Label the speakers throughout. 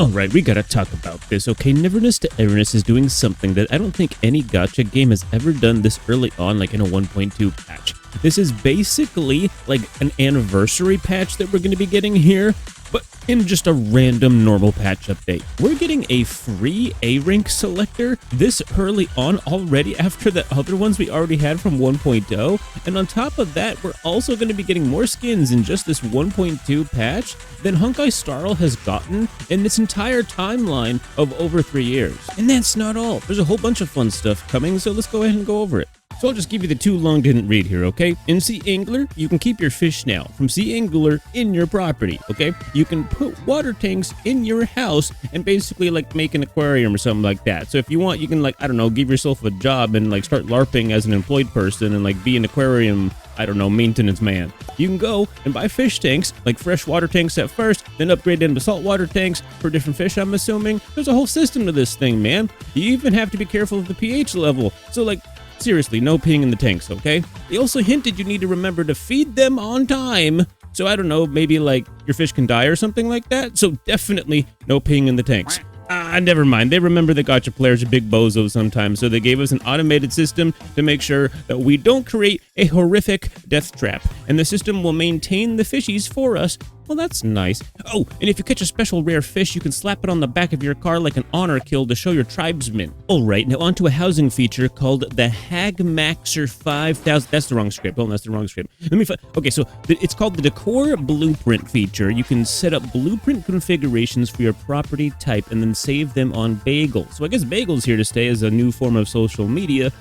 Speaker 1: Alright, we gotta talk about this, okay? Neverness to Everness is doing something that I don't think any gacha game has ever done this early on, like in a 1.2 patch. This is basically like an anniversary patch that we're gonna be getting here, but in just a random normal patch update. We're getting a free A-rank selector this early on already after the other ones we already had from 1.0, and on top of that, we're also going to be getting more skins in just this 1.2 patch than Honkai Star has gotten in this entire timeline of over 3 years. And that's not all. There's a whole bunch of fun stuff coming, so let's go ahead and go over it. So I'll just give you the too long didn't read here, okay? In Sea Angler, you can keep your fish now from Sea Angler in your property, okay? You can put water tanks in your house and basically like make an aquarium or something like that. So if you want, you can like, I don't know, give yourself a job and like start LARPing as an employed person and like be an aquarium, I don't know, maintenance man. You can go and buy fish tanks, like fresh water tanks at first, then upgrade them to saltwater tanks for different fish, I'm assuming. There's a whole system to this thing, man. You even have to be careful of the pH level. So like, seriously, no peeing in the tanks, okay? They also hinted you need to remember to feed them on time. So I don't know, maybe like your fish can die or something like that. So definitely no peeing in the tanks. Never mind. They remember the gacha players are big bozos sometimes, so they gave us an automated system to make sure that we don't create a horrific death trap, and the system will maintain the fishies for us. Well, that's nice. Oh, and if you catch a special rare fish, you can slap it on the back of your car like an honor kill to show your tribesmen. Alright, now onto a housing feature called the Hagmaxer 5000. That's the wrong script. Oh, that's the wrong script. Okay, so it's called the Decor Blueprint feature. You can set up blueprint configurations for your property type and then save them on Bagel. So I guess Bagel's here to stay as a new form of social media.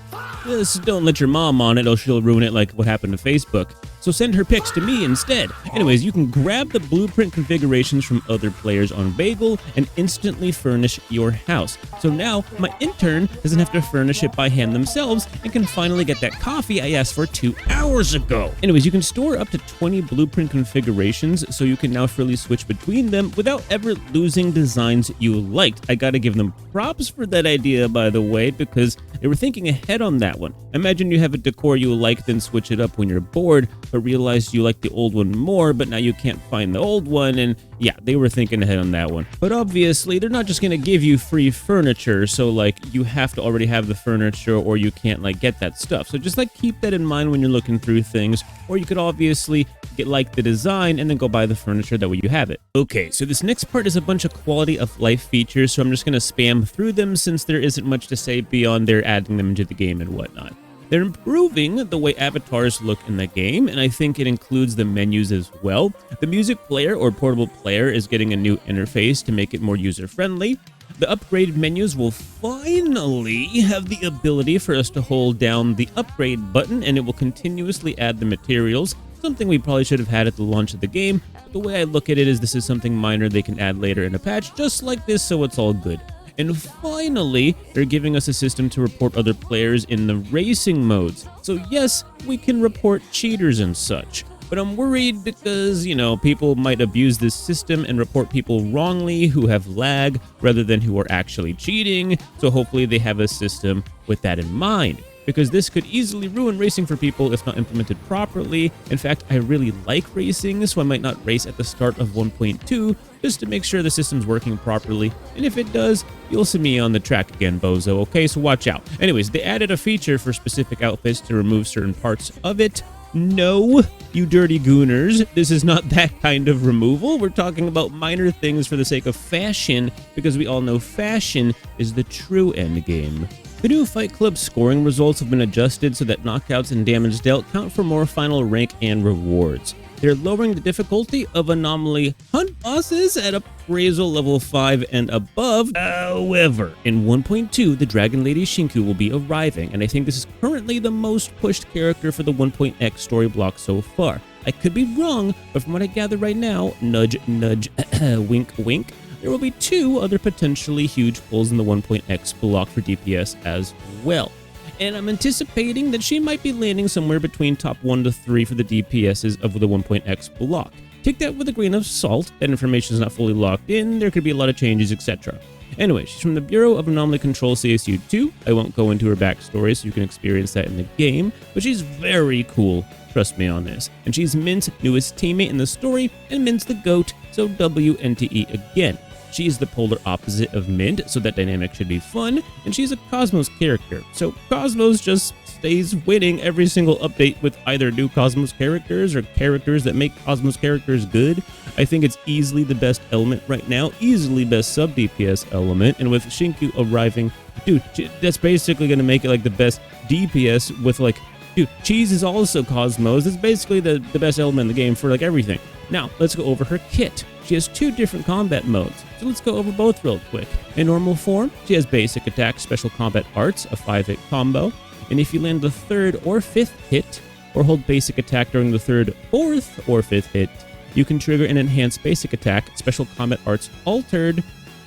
Speaker 1: Just don't let your mom on it or she'll ruin it like what happened to Facebook. So send her pics to me instead. Anyways, you can grab the blueprint configurations from other players on Bagel and instantly furnish your house. So now my intern doesn't have to furnish it by hand themselves and can finally get that coffee I asked for 2 hours ago. Anyways, you can store up to 20 blueprint configurations, so you can now freely switch between them without ever losing designs you liked. I gotta give them props for that idea, by the way, because they were thinking ahead on that one. Imagine you have a decor you like, then switch it up when you're bored, but realized you like the old one more, but now you can't find the old one, and yeah, they were thinking ahead on that one. But obviously, they're not just gonna give you free furniture, so like, you have to already have the furniture or you can't like get that stuff. So just like keep that in mind when you're looking through things, or you could obviously get like the design and then go buy the furniture, that way you have it. Okay, so this next part is a bunch of quality of life features, so I'm just gonna spam through them since there isn't much to say beyond they're adding them into the game and whatnot. They're improving the way avatars look in the game, and I think it includes the menus as well. The music player or portable player is getting a new interface to make it more user-friendly. The upgrade menus will finally have the ability for us to hold down the upgrade button, and it will continuously add the materials, something we probably should have had at the launch of the game. But the way I look at it is this is something minor they can add later in a patch, just like this, so it's all good. And finally, they're giving us a system to report other players in the racing modes. So yes, we can report cheaters and such. But I'm worried because, you know, people might abuse this system and report people wrongly who have lag rather than who are actually cheating. So hopefully they have a system with that in mind, because this could easily ruin racing for people if not implemented properly. In fact, I really like racing, so I might not race at the start of 1.2 just to make sure the system's working properly. And if it does, you'll see me on the track again, bozo, okay? So watch out. Anyways, they added a feature for specific outfits to remove certain parts of it. No, you dirty gooners, this is not that kind of removal. We're talking about minor things for the sake of fashion, because we all know fashion is the true end game. The new Fight Club scoring results have been adjusted so that knockouts and damage dealt count for more final rank and rewards. They're lowering the difficulty of anomaly hunt bosses at appraisal level 5 and above. However, in 1.2, the Dragon Lady Shinku will be arriving, and I think this is currently the most pushed character for the 1.x story block so far. I could be wrong, but from what I gather right now, nudge, nudge, wink, wink, there will be 2 other potentially huge pulls in the 1.x block for DPS as well. And I'm anticipating that she might be landing somewhere between top 1 to 3 for the DPSs of the 1.x block. Take that with a grain of salt, that information is not fully locked in, there could be a lot of changes, etc. Anyway, she's from the Bureau of Anomaly Control CSU 2. I won't go into her backstory so you can experience that in the game, but she's very cool, trust me on this. And she's Mint's newest teammate in the story, and Mint's the GOAT, so WNTE again. She is the polar opposite of Mint, so that dynamic should be fun, and she's a Cosmos character. So Cosmos just stays winning every single update with either new Cosmos characters or characters that make Cosmos characters good. I think it's easily the best element right now, easily best sub DPS element, and with Shinku arriving, dude, that's basically going to make it like the best DPS with like, dude, Cheese is also Cosmos. It's basically the best element in the game for like everything. Now, let's go over her kit. She has 2 different combat modes, so let's go over both real quick. In normal form, she has basic attack, special combat arts, a 5-hit combo, and if you land the 3rd or 5th hit, or hold basic attack during the 3rd, 4th, or 5th hit, you can trigger an enhanced basic attack, special combat arts altered,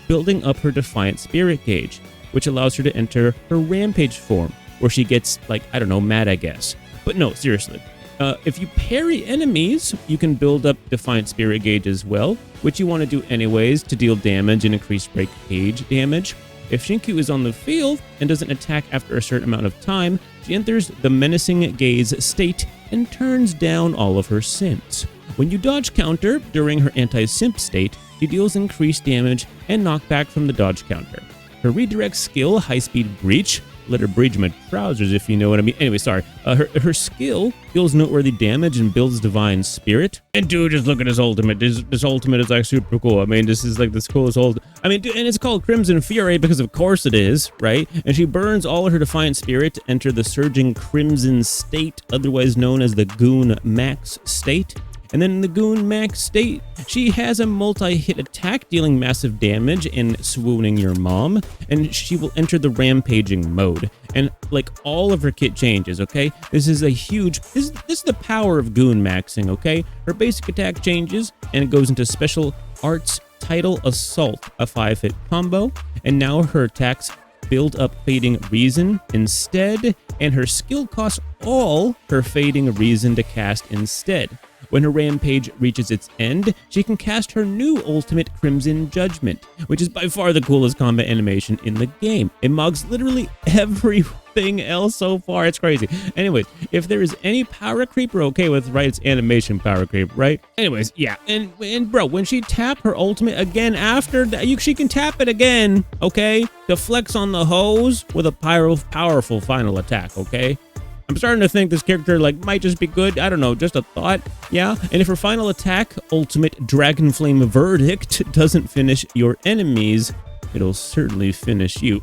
Speaker 1: building up her Defiant Spirit gauge, which allows her to enter her Rampage form, where she gets, like, I don't know, mad, I guess. But no, seriously. If you parry enemies, you can build up Defiant Spirit gauge as well, which you want to do anyways to deal damage and increase break gauge damage. If Shinku is on the field and doesn't attack after a certain amount of time, she enters the Menacing Gaze state and turns down all of her simps. When you dodge counter during her anti-simp state, she deals increased damage and knockback from the dodge counter. Her redirect skill, High Speed Breach, let her breach my trousers if you know what I mean. Anyway, sorry. Her skill deals noteworthy damage and builds Divine Spirit. And dude, just look at his ultimate. This ultimate is like super cool. I mean, this is like this coolest ult. I mean, dude, and it's called Crimson Fury because of course it is, right? And she burns all of her Defiant Spirit to enter the Surging Crimson state, otherwise known as the Goon Max state. And then in the Goon Max state, she has a multi-hit attack dealing massive damage and swooning your mom, and she will enter the rampaging mode. And like all of her kit changes, okay? This is a huge, this is the power of Goon Maxing, okay? Her basic attack changes and it goes into special arts Tidal Assault, a 5-hit combo, and now her attacks build up Fading Reason instead, and her skill costs all her Fading Reason to cast instead. When her rampage reaches its end, she can cast her new ultimate Crimson Judgment, which is by far the coolest combat animation in the game. It mugs literally everything else so far. It's crazy. Anyways, if there is any power creep, we're okay with, right? It's animation power creep, right? Anyways, yeah. And bro, when she tap her ultimate again after that, she can tap it again, okay? To flex on the hose with a powerful final attack, okay? I'm starting to think this character like might just be good. I don't know, just a thought. Yeah, and if her final attack, Ultimate Dragon Flame Verdict, doesn't finish your enemies, it'll certainly finish you.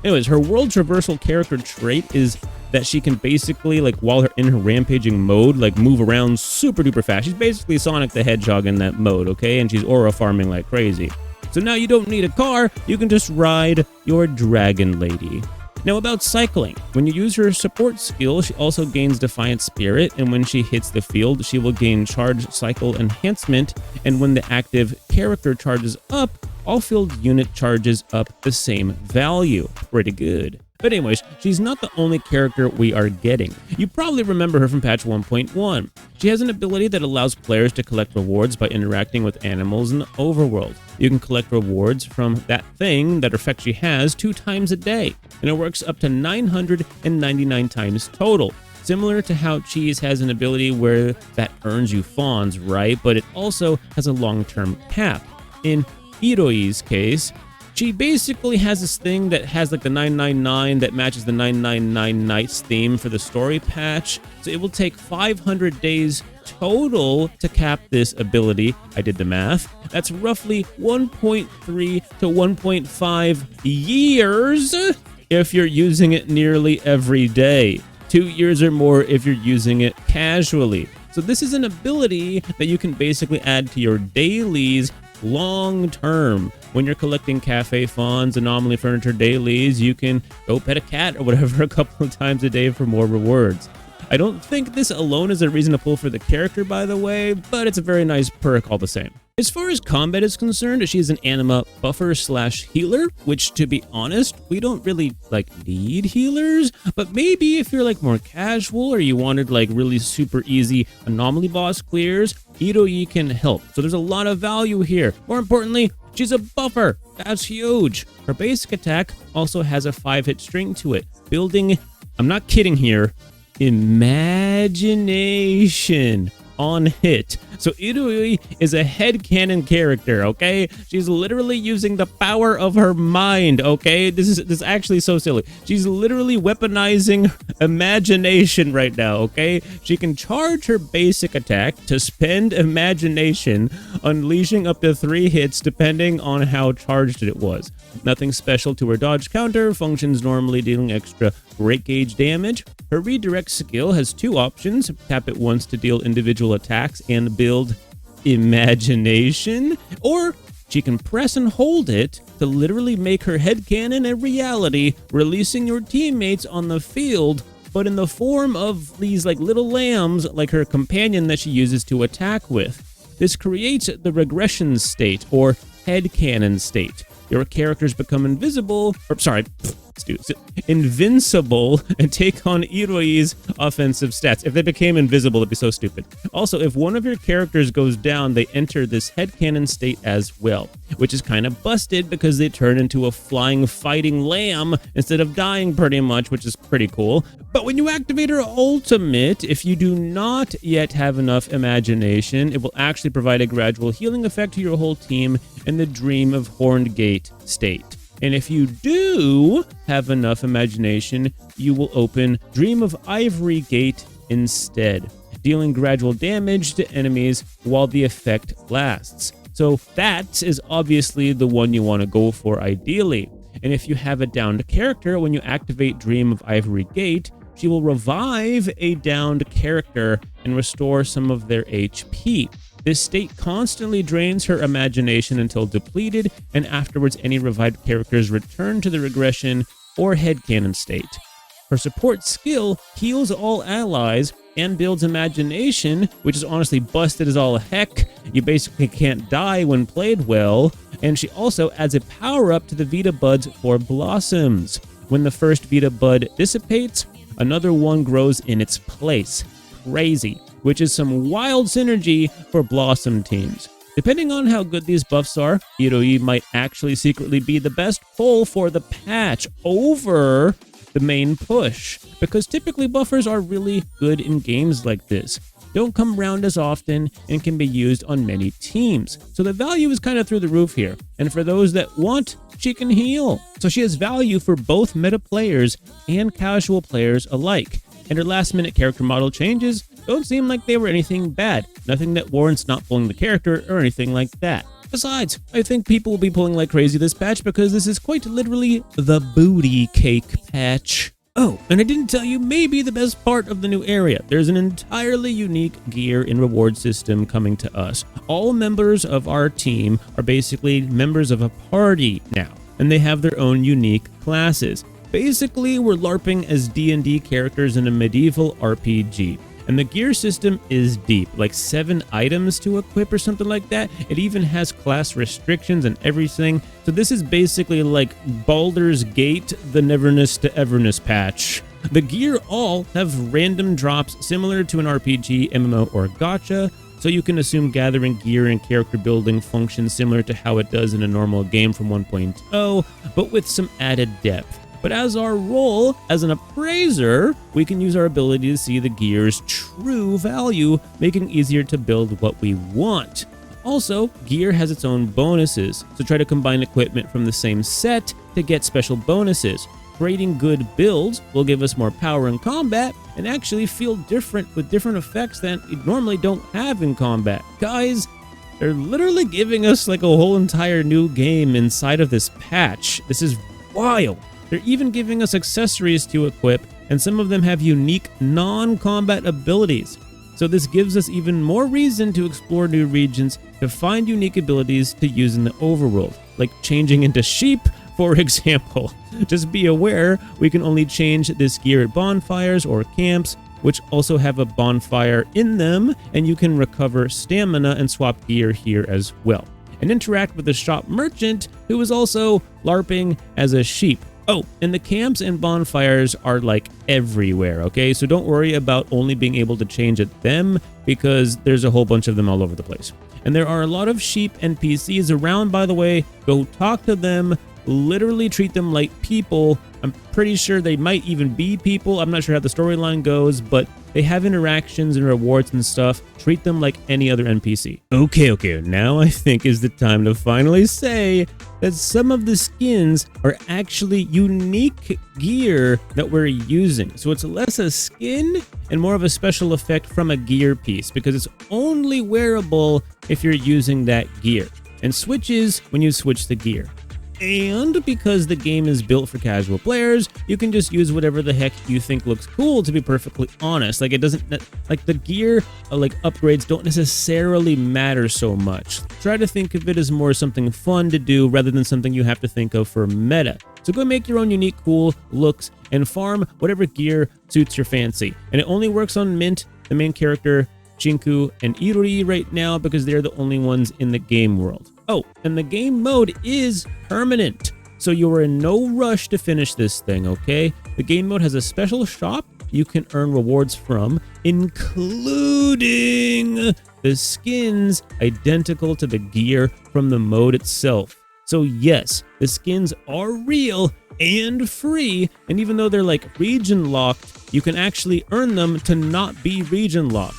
Speaker 1: Anyways, her world traversal character trait is that she can basically, like, while her in her rampaging mode, like, move around super duper fast. She's basically Sonic the Hedgehog in that mode, okay? And she's aura farming like crazy. So now you don't need a car, you can just ride your Dragon Lady. Now about cycling, when you use her support skill, she also gains Defiant Spirit, and when she hits the field, she will gain Charge Cycle Enhancement, and when the active character charges up, all field unit charges up the same value. Pretty good. But anyways, she's not the only character we are getting. You probably remember her from patch 1.1. She has an ability that allows players to collect rewards by interacting with animals in the overworld. You can collect rewards from that thing, that effect she has, 2 times a day, and it works up to 999 times total. Similar to how Cheese has an ability where that earns you fawns, right? But it also has a long-term cap. In Iroi's case, she basically has this thing that has like the 999 that matches the 999 Nights theme for the story patch. So it will take 500 days total to cap this ability. I did the math. That's roughly 1.3 to 1.5 years if you're using it nearly every day. 2 years or more if you're using it casually. So this is an ability that you can basically add to your dailies long term. When you're collecting cafe fawns, anomaly furniture dailies, you can go pet a cat or whatever a couple of times a day for more rewards. I don't think this alone is a reason to pull for the character, by the way, but it's a very nice perk all the same. As far as combat is concerned, she's an anima buffer / healer, which, to be honest, we don't really need healers, but maybe if you're more casual or you wanted really super easy anomaly boss clears, Iroi can help. So there's a lot of value here. More importantly, she's a buffer. That's huge. Her basic attack also has a 5-hit string to it, building, I'm not kidding here, imagination on hit. So Iroi is a headcanon character, okay? She's literally using the power of her mind, okay? This is actually so silly. She's literally weaponizing imagination right now, okay? She can charge her basic attack to spend imagination, unleashing up to 3 hits depending on how charged it was. Nothing special to her dodge counter, functions normally dealing extra break gauge damage. Her redirect skill has 2 options. Tap it once to deal individual attacks and build imagination, or she can press and hold it to literally make her headcanon a reality, releasing your teammates on the field, but in the form of these like little lambs like her companion that she uses to attack with. This creates the regression state or headcanon state. Your characters become invincible and take on Iroi's offensive stats. If they became invisible, it'd be so stupid. Also, if one of your characters goes down, they enter this headcanon state as well, which is kind of busted because they turn into a flying fighting lamb instead of dying pretty much, which is pretty cool. But when you activate her ultimate, if you do not yet have enough imagination, it will actually provide a gradual healing effect to your whole team in the Dream of Horned Gate state. And if you do have enough imagination, you will open Dream of Ivory Gate instead, dealing gradual damage to enemies while the effect lasts. So that is obviously the one you want to go for ideally. And if you have a downed character, when you activate Dream of Ivory Gate, she will revive a downed character and restore some of their HP. This state constantly drains her imagination until depleted, and afterwards any revived characters return to the regression or headcanon state. Her support skill heals all allies and builds imagination, which is honestly busted as all heck. You basically can't die when played well, and she also adds a power-up to the Vita Buds for Blossoms. When the first Vita Bud dissipates, another one grows in its place. Crazy. Which is some wild synergy for Blossom teams. Depending on how good these buffs are, Iroi might actually secretly be the best pull for the patch over the main push, because typically buffers are really good in games like this. Don't come around as often and can be used on many teams. So the value is kind of through the roof here. And for those that want, she can heal. So she has value for both meta players and casual players alike. And her last minute character model changes don't seem like they were anything bad. Nothing that warrants not pulling the character or anything like that. Besides, I think people will be pulling like crazy this patch because this is quite literally the booty cake patch. Oh, and I didn't tell you maybe the best part of the new area. There's an entirely unique gear and reward system coming to us. All members of our team are basically members of a party now, and they have their own unique classes. Basically, we're LARPing as D&D characters in a medieval RPG. And the gear system is deep, like 7 items to equip or something like that. It even has class restrictions and everything. So this is basically like Baldur's Gate, the Neverness to Everness patch. The gear all have random drops similar to an RPG, MMO, or Gacha. So you can assume gathering gear and character building functions similar to how it does in a normal game from 1.0, but with some added depth. But as our role as an appraiser, we can use our ability to see the gear's true value, making it easier to build what we want. Also, gear has its own bonuses, so try to combine equipment from the same set to get special bonuses. Creating good builds will give us more power in combat and actually feel different with different effects that we normally don't have in combat. Guys, they're literally giving us like a whole entire new game inside of this patch. This is wild. They're even giving us accessories to equip, and some of them have unique non-combat abilities. So this gives us even more reason to explore new regions to find unique abilities to use in the overworld, like changing into sheep, for example. Just be aware, we can only change this gear at bonfires or camps, which also have a bonfire in them, and you can recover stamina and swap gear here as well. And interact with the shop merchant, who is also LARPing as a sheep. Oh, and the camps and bonfires are like everywhere, okay? So don't worry about only being able to change at them, because there's a whole bunch of them all over the place. And there are a lot of sheep NPCs around, by the way. Go talk to them, literally treat them like people. I'm pretty sure they might even be people. I'm not sure how the storyline goes, but They have interactions and rewards and stuff. Treat them like any other NPC. Okay, now I think is the time to finally say that some of the skins are actually unique gear that we're using. So it's less a skin and more of a special effect from a gear piece, because it's only wearable if you're using that gear, and switches when you switch the gear. And because the game is built for casual players, you can just use whatever the heck you think looks cool, to be perfectly honest. Like, it doesn't, like, the gear, like, upgrades don't necessarily matter so much. Try to think of it as more something fun to do rather than something you have to think of for meta. So go make your own unique cool looks and farm whatever gear suits your fancy. And it only works on Mint, the main character, Shinku, and Iroi right now, because they're the only ones in the game world. Oh, and the game mode is permanent, so you are in no rush to finish this thing, okay? The game mode has a special shop you can earn rewards from, including the skins identical to the gear from the mode itself. So yes, the skins are real and free, and even though they're like region locked, you can actually earn them to not be region locked.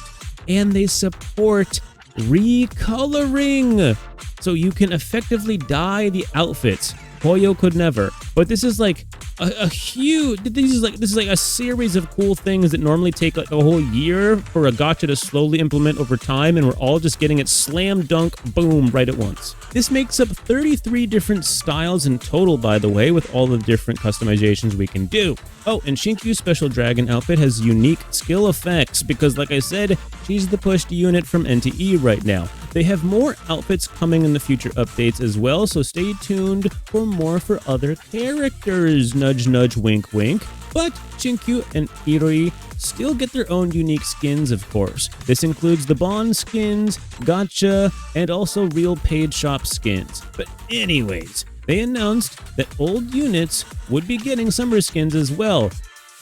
Speaker 1: And they support recoloring, so you can effectively dye the outfits. Hoyo could never, but this is like a huge, this is like a series of cool things that normally take like a whole year for a gacha to slowly implement over time, and we're all just getting it slam dunk boom right at once. This makes up 33 different styles in total, by the way, with all the different customizations we can do. Oh, and Shinku's special dragon outfit has unique skill effects because, like I said, she's the pushed unit from NTE right now. They have more outfits coming in the future updates as well, so stay tuned for more for other characters. Nudge, nudge, wink, wink. But Shinku and Iroi still get their own unique skins, of course. This includes the Bond skins, Gacha, and also real paid shop skins. But anyways, they announced that old units would be getting summer skins as well.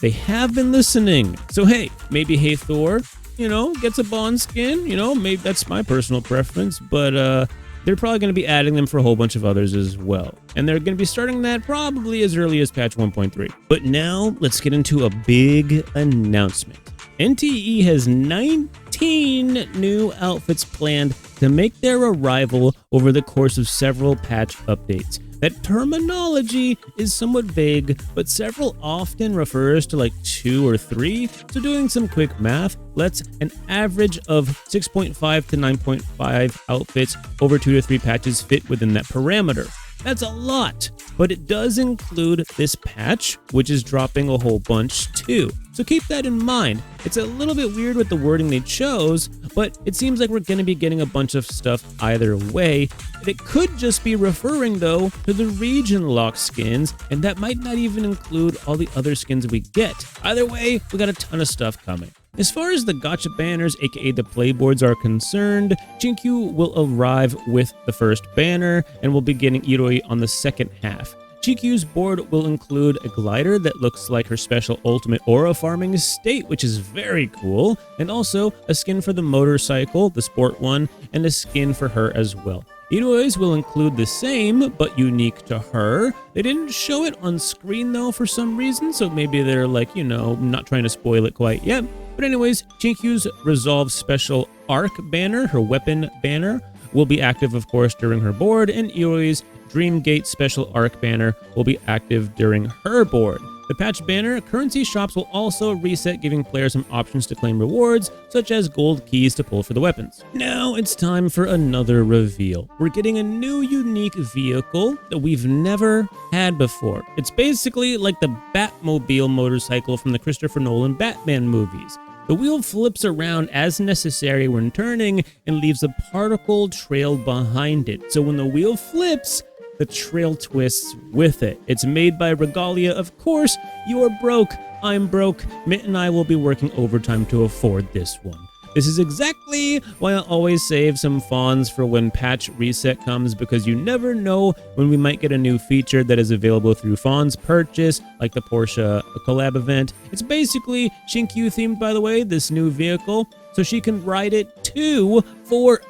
Speaker 1: They have been listening. So hey, maybe Hey Thor, gets a Bond skin. Maybe that's my personal preference, but they're probably going to be adding them for a whole bunch of others as well. And they're going to be starting that probably as early as patch 1.3. But now let's get into a big announcement. NTE has 19 new outfits planned to make their arrival over the course of several patch updates. That terminology is somewhat vague, but several often refers to like 2 or 3, so doing some quick math lets an average of 6.5 to 9.5 outfits over 2 to 3 patches fit within that parameter. That's a lot, but it does include this patch, which is dropping a whole bunch too. So keep that in mind. It's a little bit weird with the wording they chose, but it seems like we're going to be getting a bunch of stuff either way. It could just be referring, though, to the region lock skins, and that might not even include all the other skins we get. Either way, we got a ton of stuff coming. As far as the gacha banners, aka the playboards, are concerned, Shinku will arrive with the first banner, and we'll be getting Iroi on the second half. Chinku's board will include a glider that looks like her special ultimate aura farming state, which is very cool, and also a skin for the motorcycle, the sport one, and a skin for her as well. Iroi's will include the same, but unique to her. They didn't show it on screen though for some reason, so maybe they're like, not trying to spoil it quite yet. But anyways, Chinku's Resolve Special Arc banner, her weapon banner, will be active of course during her board, and Iroi's Dreamgate Special Arc banner will be active during her board. The patch banner currency shops will also reset, giving players some options to claim rewards, such as gold keys to pull for the weapons. Now it's time for another reveal. We're getting a new unique vehicle that we've never had before. It's basically like the Batmobile motorcycle from the Christopher Nolan Batman movies. The wheel flips around as necessary when turning and leaves a particle trail behind it. So when the wheel flips, the trail twists with it. It's made by Regalia, of course. You're broke, I'm broke. Mitt and I will be working overtime to afford this one. This is exactly why I always save some fawns for when patch reset comes, because you never know when we might get a new feature that is available through Fawn's purchase, like the Porsche collab event. It's basically Shinku themed, by the way, this new vehicle, so she can ride it too for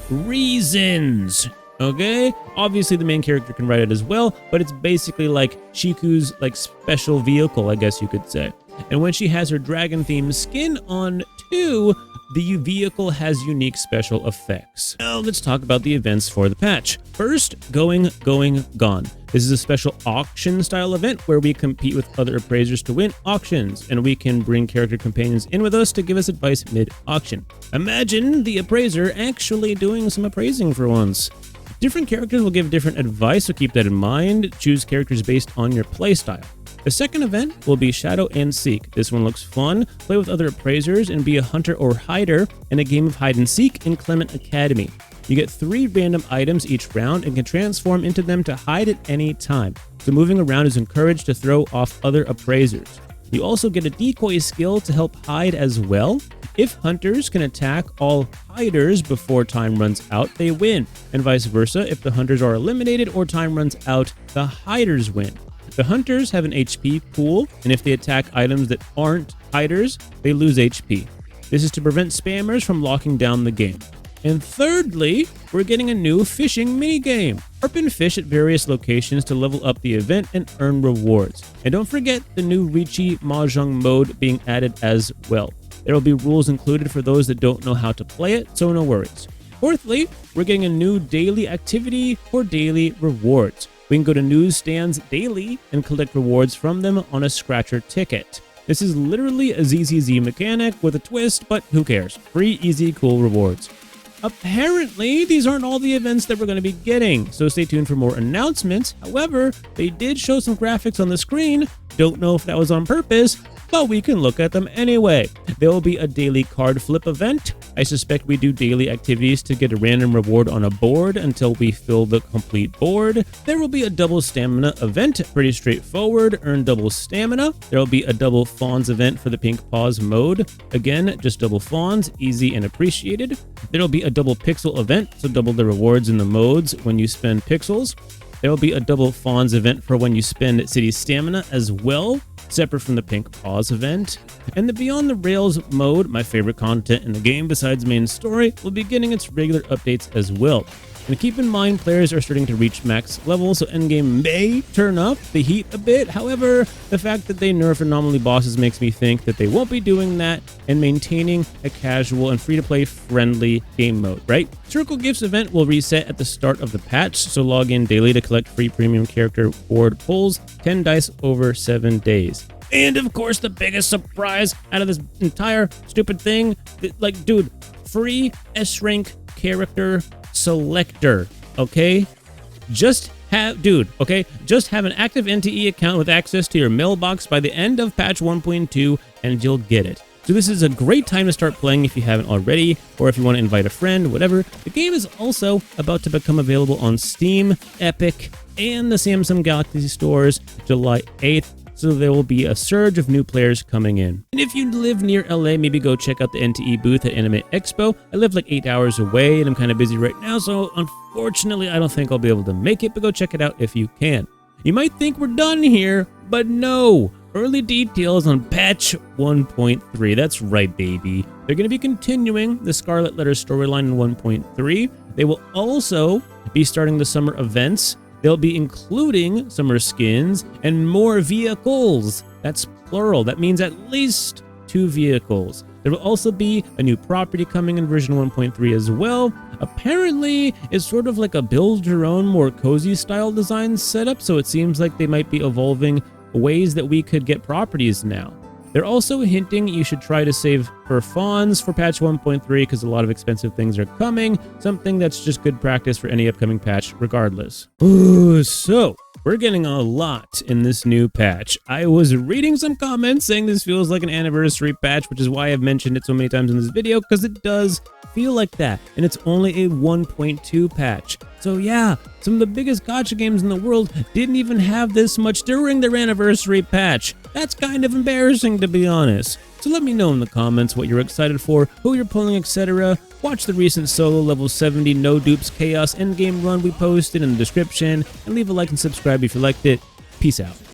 Speaker 1: reasons. Okay, obviously the main character can ride it as well, but it's basically like Shiku's like special vehicle, I guess you could say. And when she has her dragon-themed skin on too, the vehicle has unique special effects. Now let's talk about the events for the patch. First, Going, Gone. This is a special auction style event where we compete with other appraisers to win auctions, and we can bring character companions in with us to give us advice mid-auction. Imagine the appraiser actually doing some appraising for once. Different characters will give different advice, so keep that in mind. Choose characters based on your playstyle. The second event will be Shadow and Seek. This one looks fun. Play with other appraisers and be a hunter or hider in a game of hide and seek in Clement Academy. You get 3 random items each round and can transform into them to hide at any time. So moving around is encouraged to throw off other appraisers. You also get a decoy skill to help hide as well. If hunters can attack all hiders before time runs out, they win, and vice versa. If the hunters are eliminated or time runs out, the hiders win. The hunters have an HP pool, and if they attack items that aren't hiders, they lose HP. This is to prevent spammers from locking down the game. And thirdly, we're getting a new fishing minigame. Harp and fish at various locations to level up the event and earn rewards. And don't forget the new Riichi Mahjong mode being added as well. There will be rules included for those that don't know how to play it, so no worries. Fourthly, we're getting a new daily activity for daily rewards. We can go to newsstands daily and collect rewards from them on a scratcher ticket. This is literally a ZZZ mechanic with a twist, but who cares? Free, easy, cool rewards. Apparently, these aren't all the events that we're going to be getting, so stay tuned for more announcements. However, they did show some graphics on the screen. Don't know if that was on purpose, but we can look at them anyway. There will be a daily card flip event. I suspect we do daily activities to get a random reward on a board until we fill the complete board. There will be a double stamina event, pretty straightforward, earn double stamina. There will be a double fawns event for the pink paws mode. Again, just double fawns, easy and appreciated. There will be a double pixel event, so double the rewards in the modes when you spend pixels. There will be a double fawns event for when you spend city stamina as well, separate from the pink paws event. And the Beyond the Rails mode, my favorite content in the game besides main story, will be getting its regular updates as well. And keep in mind, players are starting to reach max level, so endgame may turn up the heat a bit. However, the fact that they nerf anomaly bosses makes me think that they won't be doing that and maintaining a casual and free-to-play friendly game mode, right? Circle Gifts event will reset at the start of the patch, so log in daily to collect free premium character board pulls, 10 dice over 7 days. And of course, the biggest surprise out of this entire stupid thing, like, dude, free S-rank character selector, okay? Just have an active NTE account with access to your mailbox by the end of patch 1.2 and you'll get it. So this is a great time to start playing if you haven't already, or if you want to invite a friend, whatever. The game is also about to become available on Steam, Epic, and the Samsung Galaxy stores July 8th. So there will be a surge of new players coming in. And if you live near LA, maybe go check out the NTE booth at Anime Expo. I live like 8 hours away and I'm kind of busy right now, so unfortunately I don't think I'll be able to make it, but go check it out if you can. You might think we're done here, but no! Early details on patch 1.3. That's right, baby. They're going to be continuing the Scarlet Letter storyline in 1.3. They will also be starting the summer events. They'll be including summer skins and more vehicles. That's plural. That means at least 2 vehicles. There will also be a new property coming in version 1.3 as well. Apparently, it's sort of like a build-your-own, more cozy style design setup, so it seems like they might be evolving ways that we could get properties now. They're also hinting you should try to save per fawns for patch 1.3 because a lot of expensive things are coming, something that's just good practice for any upcoming patch regardless. Ooh, so we're getting a lot in this new patch. I was reading some comments saying this feels like an anniversary patch, which is why I've mentioned it so many times in this video, because it does feel like that, and it's only a 1.2 patch. So yeah, some of the biggest gacha games in the world didn't even have this much during their anniversary patch. That's kind of embarrassing, to be honest. So let me know in the comments what you're excited for, who you're pulling, etc. Watch the recent solo level 70 no dupes chaos endgame run we posted in the description, and leave a like and subscribe if you liked it. Peace out.